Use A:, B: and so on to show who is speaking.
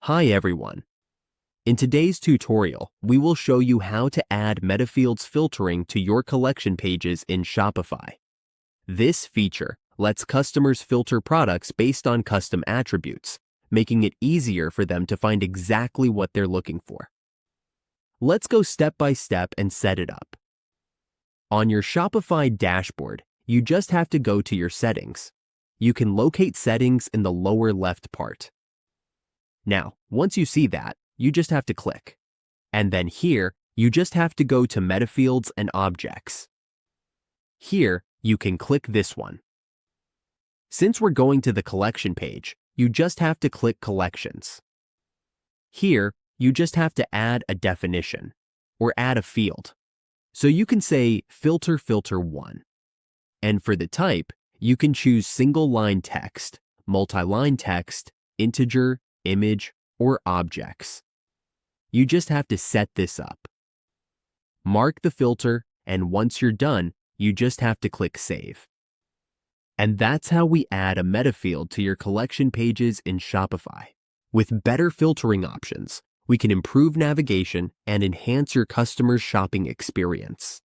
A: Hi everyone. In today's tutorial, we will show you how to add Metafields filtering to your collection pages in Shopify. This feature lets customers filter products based on custom attributes, making it easier for them to find exactly what they're looking for. Let's go step by step and set it up. On your Shopify dashboard, you just have to go to your settings. You can locate settings in the lower left part. Now, once you see that, you just have to click. And then here, you just have to go to Metafields and Objects. Here, you can click this one. Since we're going to the collection page, you just have to click Collections. Here, you just have to add a definition, or add a field. So you can say Filter 1. And for the type, you can choose single-line text, multi-line text, integer, image, or objects. You just have to set this up. Mark the filter, and once you're done, you just have to click Save. And that's how we add a metafield to your collection pages in Shopify. With better filtering options, we can improve navigation and enhance your customers' shopping experience.